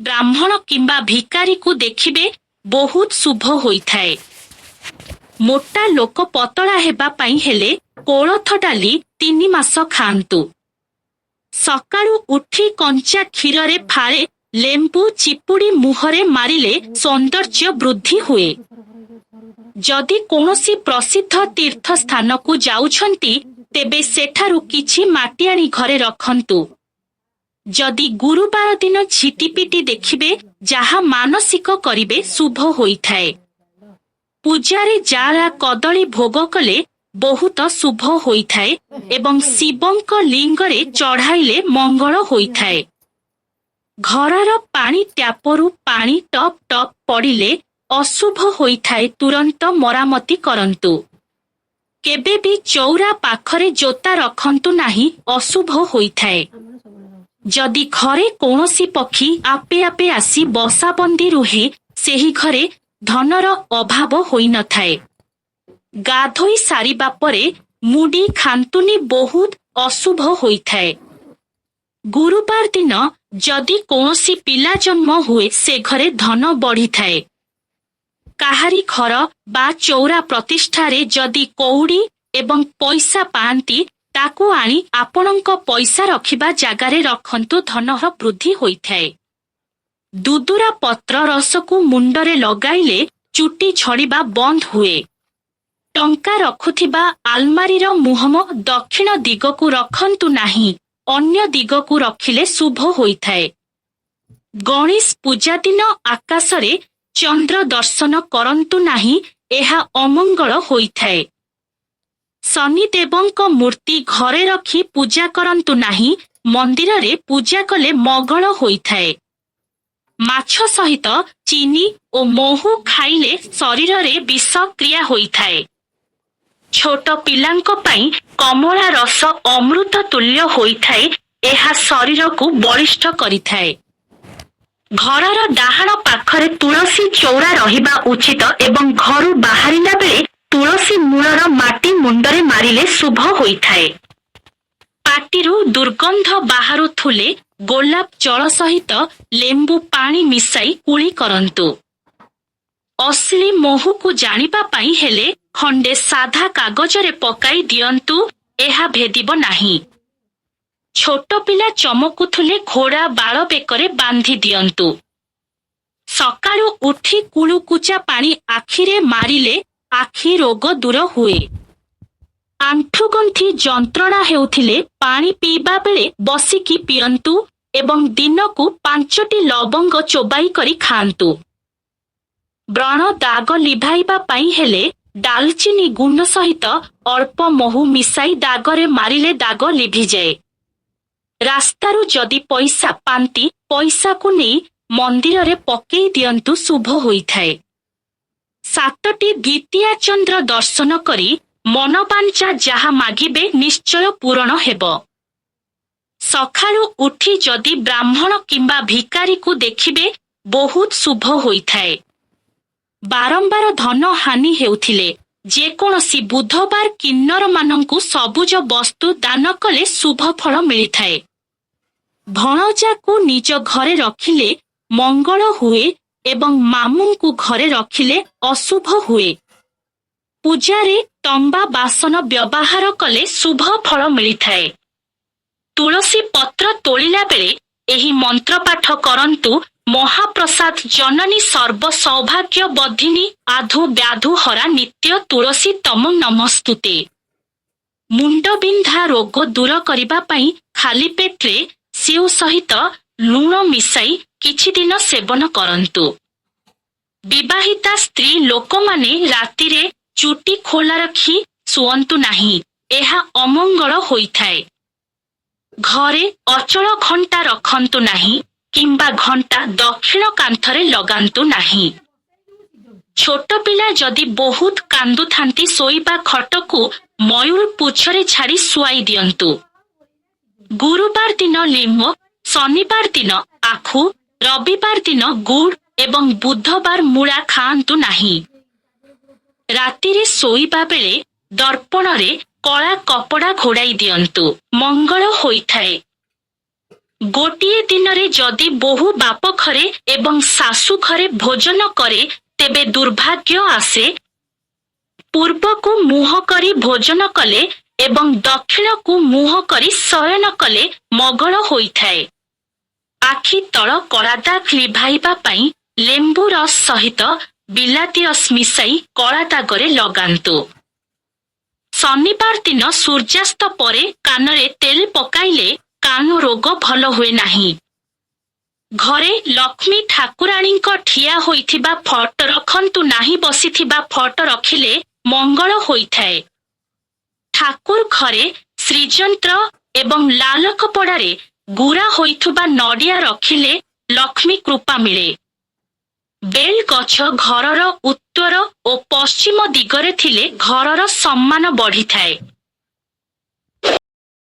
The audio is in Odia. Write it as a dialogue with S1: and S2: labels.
S1: ବ୍ରାହ୍ମଣ କିମ୍ବା ଭିକାରୀକୁ ଦେଖିବେ ବହୁତ ଶୁଭ ହୋଇଥାଏ। ମୋଟା ଲୋକ ପତଳା ହେବା ପାଇଁ ହେଲେ କୋଳଥ ଡାଲି 3 ମାସ ଖାଆନ୍ତୁ। ସକାଳୁ ଉଠି କଞ୍ଚା କ୍ଷୀରରେ ଫାଳେ ଲେମ୍ବୁ ଚିପୁଡ଼ି ମୁହଁରେ ମାରିଲେ ସୌନ୍ଦର୍ଯ୍ୟ ବୃଦ୍ଧି ହୁଏ। ଯଦି କୌଣସି ପ୍ରସିଦ୍ଧ ତୀର୍ଥ ସ୍ଥାନକୁ ଯାଉଛନ୍ତି ତେବେ ସେଠାରୁ କିଛି ମାଟି ଆଣି ଘରେ ରଖନ୍ତୁ। ଯଦି ଗୁରୁବାର ଦିନ ଝିଟିପିଟି ଦେଖିବେ ଯାହା ମାନସିକ କରିବେ ଶୁଭ ହୋଇଥାଏ। ପୂଜାରେ ଜାରା କଦଳୀ ଭୋଗ କଲେ ବହୁତ ଶୁଭ ହୋଇଥାଏ ଏବଂ ଶିବଙ୍କ ଲିଙ୍ଗରେ ଚଢ଼ାଇଲେ ମଙ୍ଗଳ ହୋଇଥାଏ। ଘରର ପାଣି ଟ୍ୟାପରୁ ପାଣି ଟପ୍ ଟପ୍ ପଡ଼ିଲେ ଅଶୁଭ ହୋଇଥାଏ, ତୁରନ୍ତ ମରାମତି କରନ୍ତୁ। କେବେ ବି ଚଉରା ପାଖରେ ଜୋତା ରଖନ୍ତୁ ନାହିଁ, ଅଶୁଭ ହୋଇଥାଏ। ଯଦି ଘରେ କୌଣସି ପକ୍ଷୀ ଆପେ ଆପେ ଆସି ବସାବନ୍ଦି ରୁହେ ସେହି ଘରେ ଧନର ଅଭାବ ହୋଇନଥାଏ। ଗାଧୋଇ ସାରିବା ପରେ ମୁଢି ଖାନ୍ତୁନି, ବହୁତ ଅଶୁଭ ହୋଇଥାଏ। ଗୁରୁବାର ଦିନ ଯଦି କୌଣସି ପିଲା ଜନ୍ମ ହୁଏ ସେ ଘରେ ଧନ ବଢ଼ିଥାଏ। କାହାରି ଘର ବା ଚଉରା ପ୍ରତିଷ୍ଠାରେ ଯଦି କଉଡ଼ି ଏବଂ ପଇସା ପାଆନ୍ତି ତାକୁ ଆଣି ଆପଣଙ୍କ ପଇସା ରଖିବା ଜାଗାରେ ରଖନ୍ତୁ, ଧନର ବୃଦ୍ଧି ହୋଇଥାଏ। ଦୁଦୁରା ପତ୍ର ରସକୁ ମୁଣ୍ଡରେ ଲଗାଇଲେ ଚୁଟି ଝଡ଼ିବା ବନ୍ଦ ହୁଏ। ଟଙ୍କା ରଖୁଥିବା ଆଲମାରିର ମୁହଁ ଦକ୍ଷିଣ ଦିଗକୁ ରଖନ୍ତୁ ନାହିଁ, ଅନ୍ୟ ଦିଗକୁ ରଖିଲେ ଶୁଭ ହୋଇଥାଏ। ଗଣେଶ ପୂଜା ଦିନ ଆକାଶରେ ଚନ୍ଦ୍ର ଦର୍ଶନ କରନ୍ତୁ ନାହିଁ, ଏହା ଅମଙ୍ଗଳ ହୋଇଥାଏ। ଶନିଦେବଙ୍କ ମୂର୍ତ୍ତି ଘରେ ରଖି ପୂଜା କରନ୍ତୁ ନାହିଁ, ମନ୍ଦିରରେ ପୂଜା କଲେ ମଙ୍ଗଳ ହୋଇଥାଏ। ମାଛ ସହିତ ଚିନି ଓ ମହୁ ଖାଇଲେ ଶରୀରରେ ବିଷକ୍ରିୟା ହୋଇଥାଏ। ଛୋଟ ପିଲାଙ୍କ ପାଇଁ କମଳା ରସ ଅମୃତ ତୁଲ୍ୟ ହୋଇଥାଏ, ଏହା ଶରୀରକୁ ବଳିଷ୍ଠ କରିଥାଏ। ଘରର ଡାହାଣ ପାଖରେ ତୁଳସୀ ଚଉରା ରହିବା ଉଚିତ ଏବଂ ଘରୁ ବାହାରିଲା ବେଳେ ତୁଳସୀ ମୂଳର ମାଟି ମୁଣ୍ଡରେ ମାରିଲେ ଶୁଭ ହୋଇଥାଏ। ପାଟିରୁ ଦୁର୍ଗନ୍ଧ ବାହାରୁଥିଲେ ଗୋଲାପ ଜଳ ସହିତ ଲେମ୍ବୁ ପାଣି ମିଶାଇ କୁଳି କରନ୍ତୁ। ଅଶ୍ଳୀ ମହୁକୁ ଜାଣିବା ପାଇଁ ହେଲେ ଖଣ୍ଡେ ସାଧା କାଗଜରେ ପକାଇ ଦିଅନ୍ତୁ, ଏହା ଭେଦିବ ନାହିଁ। ଛୋଟ ପିଲା ଚମକୁଥିଲେ ଘୋଡ଼ା ବାଳ ବେକରେ ବାନ୍ଧି ଦିଅନ୍ତୁ। ସକାଳୁ ଉଠି କୁଳୁକୁଚା ପାଣି ଆଖିରେ ମାରିଲେ ଆଖି ରୋଗ ଦୂର ହୁଏ। ଆଣ୍ଠୁଗଣ୍ଠି ଯନ୍ତ୍ରଣା ହେଉଥିଲେ ପାଣି ପିଇବା ବେଳେ ବସିକି ପିଅନ୍ତୁ ଏବଂ ଦିନକୁ 5ଟି ଲବଙ୍ଗ ଚୋବାଇ କରି ଖାଆନ୍ତୁ। ବ୍ରଣ ଦାଗ ଲିଭାଇବା ପାଇଁ ହେଲେ ଡାଲଚିନି ଗୁଣ୍ଡ ସହିତ ଅଳ୍ପ ମହୁ ମିଶାଇ ଦାଗରେ ମାରିଲେ ଦାଗ ଲିଭିଯାଏ। ରାସ୍ତାରୁ ଯଦି ପଇସା ପାଆନ୍ତି ପଇସାକୁ ନେଇ ମନ୍ଦିରରେ ପକେଇ ଦିଅନ୍ତୁ, ଶୁଭ ହୋଇଥାଏ। 7ଟି ଦ୍ୱିତୀୟା ଚନ୍ଦ୍ର ଦର୍ଶନ କରି ମନବାଞ୍ଛା ଯାହା ମାଗିବେ ନିଶ୍ଚୟ ପୂରଣ ହେବ। ସକାଳୁ ଉଠି ଯଦି ବ୍ରାହ୍ମଣ କିମ୍ବା ଭିକାରୀକୁ ଦେଖିବେ ବହୁତ ଶୁଭ ହୋଇଥାଏ। ବାରମ୍ବାର ଧନ ହାନି ହେଉଥିଲେ ଯେକୌଣସି ବୁଧବାର କିନ୍ନରମାନଙ୍କୁ ସବୁଜ ବସ୍ତୁ ଦାନ କଲେ ଶୁଭ ଫଳ ମିଳିଥାଏ। ଭଣଜାକୁ ନିଜ ଘରେ ରଖିଲେ ମଙ୍ଗଳ ହୁଏ ଏବଂ ମାମୁଁଙ୍କୁ ଘରେ ରଖିଲେ ଅଶୁଭ ହୁଏ। ପୂଜାରେ ତମ୍ବା ବାସନ ବ୍ୟବହାର କଲେ ଶୁଭ ଫଳ ମିଳିଥାଏ। ତୁଳସୀ ପତ୍ର ତୋଳିଲା ବେଳେ ଏହି ମନ୍ତ୍ର ପାଠ କରନ୍ତୁ, ମହାପ୍ରସାଦ ଜନନୀ ସର୍ବ ସୌଭାଗ୍ୟ ବଧିନୀ ଆଧୁ ବ୍ୟାଧୁ ହରା ନିତ୍ୟ ତୁଳସୀ ତମ ନମସ୍ତୁତେ। ମୁଣ୍ଡବିନ୍ଧା ରୋଗ ଦୂର କରିବା ପାଇଁ ଖାଲି ପେଟରେ ସେଉ ସହିତ ଲୁଣ ମିଶାଇ କିଛି ଦିନ ସେବନ କରନ୍ତୁ। ବିବାହିତା ସ୍ତ୍ରୀ ଲୋକମାନେ ରାତିରେ ଚୁଟି ଖୋଲା ରଖି ଶୁଅନ୍ତୁ ନାହିଁ, ଏହା ଅମଙ୍ଗଳ ହୋଇଥାଏ। ଘରେ ଅଚଳ ଘଣ୍ଟା ରଖନ୍ତୁ ନାହିଁ କିମ୍ବା ଘଣ୍ଟା ଦକ୍ଷିଣ କାନ୍ଥରେ ଲଗାନ୍ତୁ ନାହିଁ। ଛୋଟ ପିଲା ଯଦି ବହୁତ କାନ୍ଦୁଥାନ୍ତି ଶୋଇବା ଖଟକୁ ମୟୂର ପୁଚ୍ଛରେ ଛାଡ଼ି ଶୁଆଇ ଦିଅନ୍ତୁ। ଗୁରୁବାର ଦିନ ଲିମ୍ବ, ଶନିବାର ଦିନ ଆଖୁ, ରବିବାର ଦିନ ଗୁଡ଼ ଏବଂ ବୁଧବାର ମୂଳା ଖାଆନ୍ତୁ ନାହିଁ। ରାତିରେ ଶୋଇବା ବେଳେ ଦର୍ପଣରେ କଳା କପଡ଼ା ଘୋଡ଼ାଇ ଦିଅନ୍ତୁ, ମଙ୍ଗଳ ହୋଇଥାଏ। ଗୋଟିଏ ଦିନରେ ଯଦି ବୋହୂ ବାପ ଘରେ ଏବଂ ଶାଶୁ ଘରେ ଭୋଜନ କରେ ତେବେ ଦୁର୍ଭାଗ୍ୟ ଆସେ। ପୂର୍ବକୁ ମୁହଁ କରି ଭୋଜନ କଲେ ଏବଂ ଦକ୍ଷିଣକୁ ମୁହଁ କରି ଶୟନ କଲେ ମଙ୍ଗଳ ହୋଇଥାଏ। ଆଖି ତଳ କଳାଦାଗ ଲିଭାଇବା ପାଇଁ ଲେମ୍ବୁ ରସ ସହିତ ବିଲାତି ରସ ମିଶାଇ କଳାଦାଗରେ ଲଗାନ୍ତୁ। ଶନିବାର ଦିନ ସୂର୍ଯ୍ୟାସ୍ତ ପରେ କାନରେ ତେଲ ପକାଇଲେ କାନ ରୋଗ ଭଲ ହୁଏ ନାହିଁ। ଘରେ ଲକ୍ଷ୍ମୀ ଠାକୁରାଣୀଙ୍କ ଠିଆ ହୋଇଥିବା ଫଟୋ ରଖନ୍ତୁ ନାହିଁ, ବସିଥିବା ଫଟୋ ରଖିଲେ ମଙ୍ଗଳ ହୋଇଥାଏ। ଠାକୁର ଘରେ ଶ୍ରୀଯନ୍ତ୍ର ଏବଂ ଲାଲ କପଡ଼ାରେ ଗୁରା ହୋଇଥିବା ନଡ଼ିଆ ରଖିଲେ ଲକ୍ଷ୍ମୀ କୃପା ମିଳେ। ବେଲ ଗଛ ଘରର ଉତ୍ତର ଓ ପଶ୍ଚିମ ଦିଗରେ ଥିଲେ ଘରର ସମ୍ମାନ ବଢ଼ିଥାଏ।